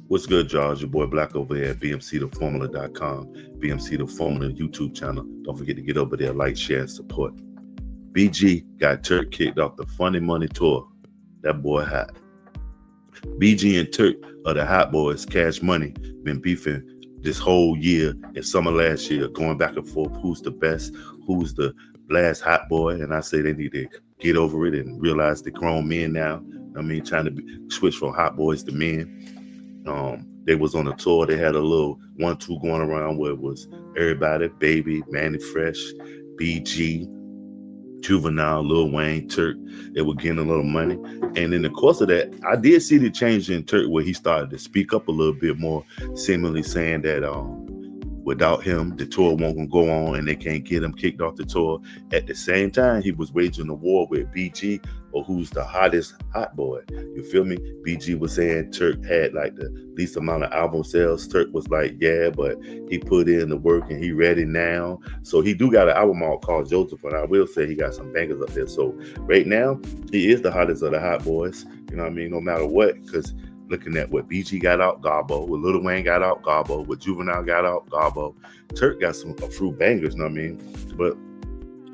What's good, y'all? It's your boy Black over here at bmctheformula.com, BMC The Formula YouTube channel. Don't forget to get over there, like, share, and support. BG got Turk kicked off the Funny Money Tour. That boy hot. BG and Turk are the hot boys. Cash Money been beefing this whole year and summer last year, going back and forth. Who's the best? Who's the last hot boy? And I say they need to get over it and realize they're grown men now. Trying to switch from hot boys to men. They was on a tour. They had a little 1-2 going around where it was everybody, Baby, Manny Fresh, BG, Juvenile, Lil Wayne, Turk. They were getting a little money. And in the course of that, I did see the change in Turk where he started to speak up a little bit more, seemingly saying that without him, the tour won't go on and they can't get him kicked off the tour. At the same time, he was waging a war with BG or who's the hottest hot boy. You feel me? BG was saying Turk had like the least amount of album sales. Turk was like, yeah, but he put in the work and he ready now. So he do got an album out called Joseph, and I will say he got some bangers up there. So right now, he is the hottest of the hot boys. You know what I mean? No matter what, because looking at what BG got out, Garbo. What Lil Wayne got out, Garbo. What Juvenile got out, Garbo. Turk got a few bangers, you know what I mean? But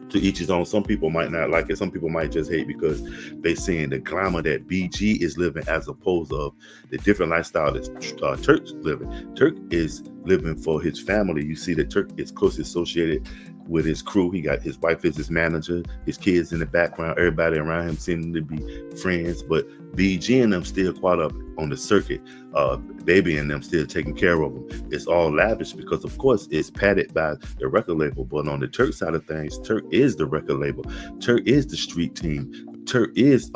to each his own. Some people might not like it. Some people might just hate because they seeing the glamour that BG is living as opposed of the different lifestyle that Turk's living. Turk is living for his family. You see that Turk is closely associated with his crew. He got his wife as his manager, his kids in the background, everybody around him seeming to be friends, but BG and them still caught up on the circuit. Baby and them still taking care of them. It's all lavish because, of course, it's padded by the record label. But on the Turk side of things, Turk is the record label. Turk is the street team. Turk is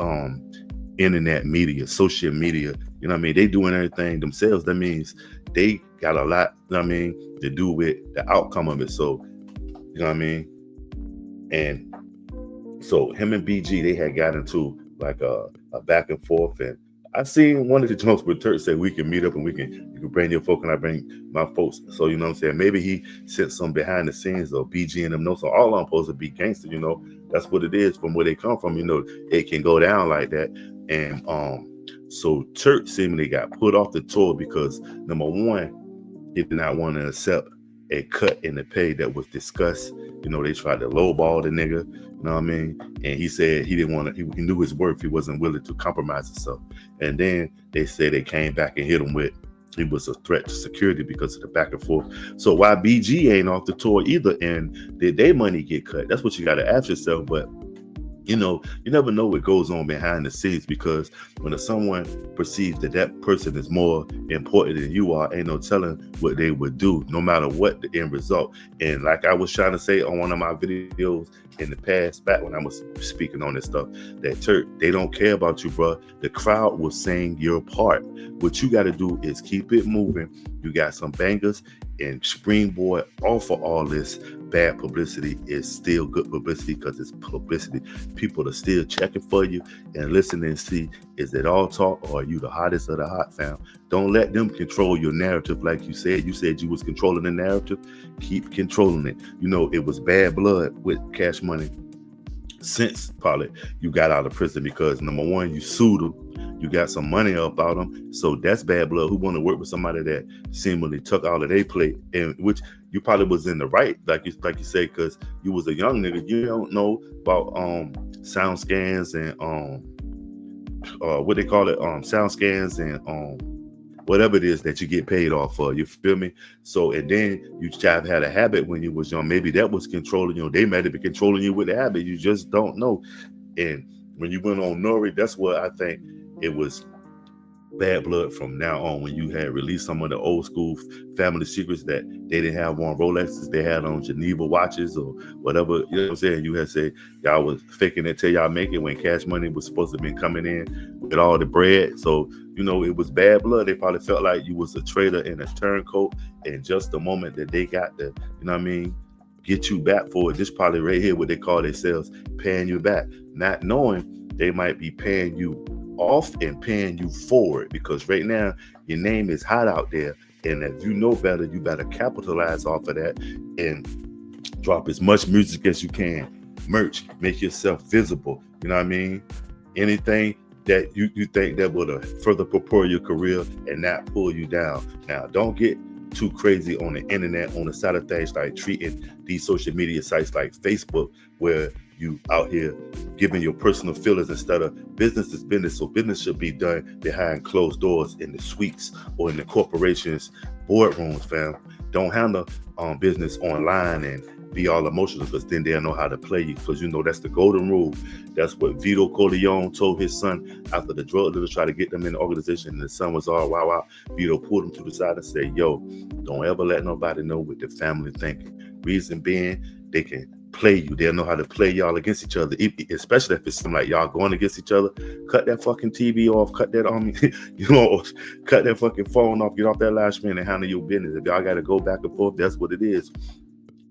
internet media, social media. You know what I mean? They doing everything themselves. That means they got a lot, you know what I mean, to do with the outcome of it. So, you know what I mean? And so him and BG, they had got into like a back and forth, and I seen one of the jokes where Turk said we can meet up and you can bring your folk and I bring my folks. So you know what I'm saying? Maybe he sent some behind the scenes or BG and them know. So all I'm supposed to be gangster, you know. That's what it is from where they come from, you know, it can go down like that. And so Turk seemingly got put off the tour because number one, he did not want to accept a cut in the pay that was discussed. You know, they tried to lowball the nigga, you know what I mean? And he said he didn't want to, he knew his worth. He wasn't willing to compromise himself. And then they said they came back and hit him with, he was a threat to security because of the back and forth. So why BG ain't off the tour either? And did their money get cut? That's what you got to ask yourself. But you know, you never know what goes on behind the scenes because when someone perceives that that person is more important than you are, ain't no telling what they would do, no matter what the end result. And like I was trying to say on one of my videos in the past, back when I was speaking on this stuff, that Turk, they don't care about you, bro. The crowd will sing your part. What you got to do is keep it moving. You got some bangers, and springboard off of all this bad publicity is still good publicity because it's publicity. People are still checking for you and listening and see, is it all talk or are you the hottest of the hot fam? Don't let them control your narrative like you said. You said you was controlling the narrative. Keep controlling it. You know, it was bad blood with Cash Money since probably you got out of prison because number one, you sued him. You got some money up out them, so that's bad blood. Who want to work with somebody that seemingly took out of their plate, and which you probably was in the right, like you say, because you was a young nigga. You don't know about sound scans and what they call it, sound scans and whatever it is that you get paid off for. You feel me? So and then you have had a habit when you was young. Maybe that was controlling you. They might have been controlling you with the habit. You just don't know. And when you went on Nori, that's what I think. It was bad blood from now on when you had released some of the old school family secrets that they didn't have on Rolexes, they had on Geneva watches or whatever. You know what I'm saying? You had said y'all was faking it till y'all make it when Cash Money was supposed to have been coming in with all the bread. So, you know, it was bad blood. They probably felt like you was a traitor and a turncoat. And just the moment that they got the, you know what I mean, get you back for it, this probably right here what they call themselves paying you back, not knowing they might be paying you off and paying you forward because right now your name is hot out there, and if you know better, you better capitalize off of that and drop as much music as you can, merch, make yourself visible. You know what I mean? Anything that you think that would further propel your career and not pull you down. Now, don't get too crazy on the internet, on the side of things, like treating these social media sites like Facebook, where you out here giving your personal feelings instead of business is business. So business should be done behind closed doors in the suites or in the corporations boardrooms, fam. Don't handle business online and be all emotional, because then they'll know how to play you, because that's the golden rule. That's what Vito Corleone told his son after the drug dealers tried to get them in the organization, and the son was all wow. Vito pulled him to the side and said, yo, don't ever let nobody know what the family thinking. Reason being, they can play you. They'll know how to play y'all against each other, especially if it's something like y'all going against each other. Cut that fucking TV off, cut that cut that fucking phone off, get off that live screen and handle your business. If y'all got to go back and forth, that's what it is.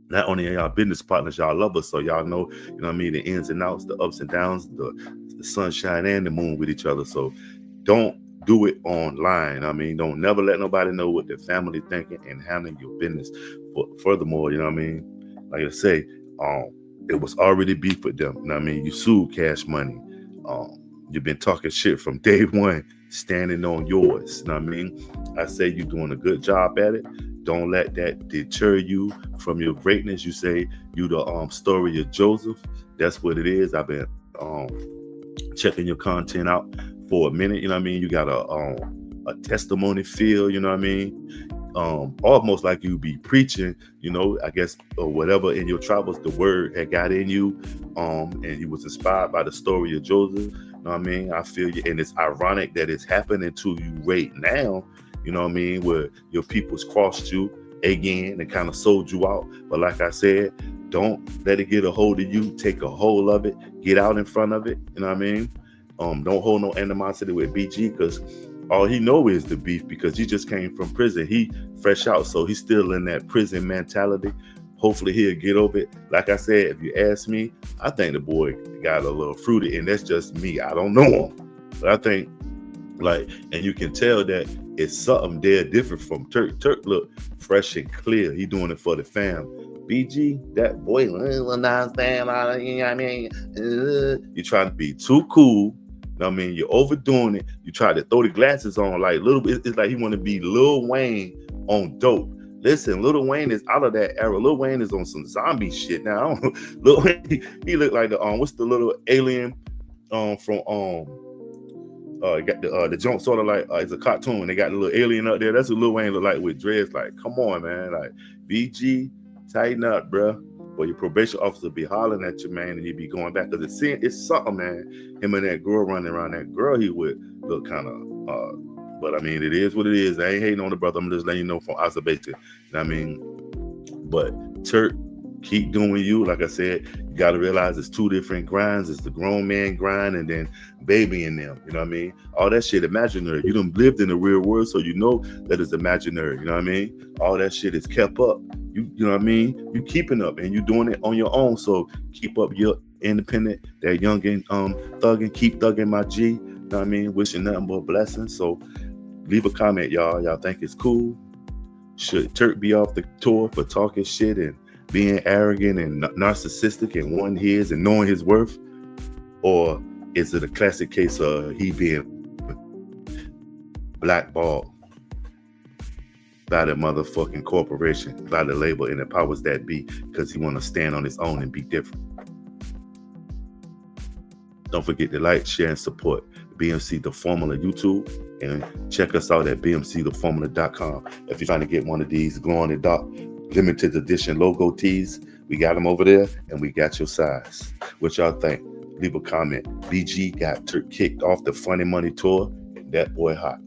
Not only are y'all business partners, y'all lovers, so y'all know, the ins and outs, the ups and downs, the sunshine and the moon with each other. So don't do it online. Don't never let nobody know what the family thinking and handling your business. But furthermore, like I say, it was already beef with them. You sued Cash Money. You've been talking shit from day one, standing on yours. I say you're doing a good job at it. Don't let that deter you from your greatness. You say you the story of Joseph. That's what it is. I've been checking your content out for a minute. You got a testimony feel. Almost like you be preaching. I guess, or whatever in your travels, the word had got in you, and you was inspired by the story of Joseph. I feel you, and it's ironic that it's happening to you right now. Where your people's crossed you again and kind of sold you out. But like I said, don't let it get a hold of you. Take a hold of it. Get out in front of it. Don't hold no animosity with BG, because all he know is the beef, because he just came from prison. He fresh out, so he's still in that prison mentality. Hopefully he'll get over it. Like I said, if you ask me, I think the boy got a little fruity, and that's just me. I don't know him, but I think, and you can tell that it's something there different from Turk. Turk look fresh and clear. He doing it for the fam. BG, that boy, you trying to be too cool. You're overdoing it. You try to throw the glasses on like little bit. It's like he want to be Lil Wayne on dope. Listen, Lil Wayne is out of that era. Lil Wayne is on some zombie shit now. Lil Wayne, he look like the what's the little alien from got the jump sort of like it's a cartoon. They got the little alien up there. That's what Lil Wayne look like with dreads. Like, come on, man. Like, BG, tighten up, bro. Or your probation officer be hollering at you, man, and you be going back, because it's something, man. Him and that girl running around, that girl he with look kind of but it is what it is. I ain't hating on the brother. I'm just letting you know from observation. But Turk, keep doing you. Like I said, you got to realize it's two different grinds. It's the grown man grind and then baby in them. All that shit imaginary. You done lived in the real world, so you know that it's imaginary. All that shit is kept up. You keeping up, and you doing it on your own. So keep up your independent, that young and thugging, keep thugging, my G. Wishing nothing but blessings. So leave a comment, y'all. Y'all think it's cool? Should Turk be off the tour for talking shit and being arrogant and narcissistic and wanting his and knowing his worth? Or is it a classic case of he being blackballed by the motherfucking corporation, by the label, and the powers that be, because he want to stand on his own and be different? Don't forget to like, share, and support BMC The Formula YouTube, and check us out at bmctheformula.com. If you're trying to get one of these glow in the dark limited edition logo tees, we got them over there, and we got your size. What y'all think? Leave a comment. BG got Turk kicked off the Funny Money tour. That boy hot.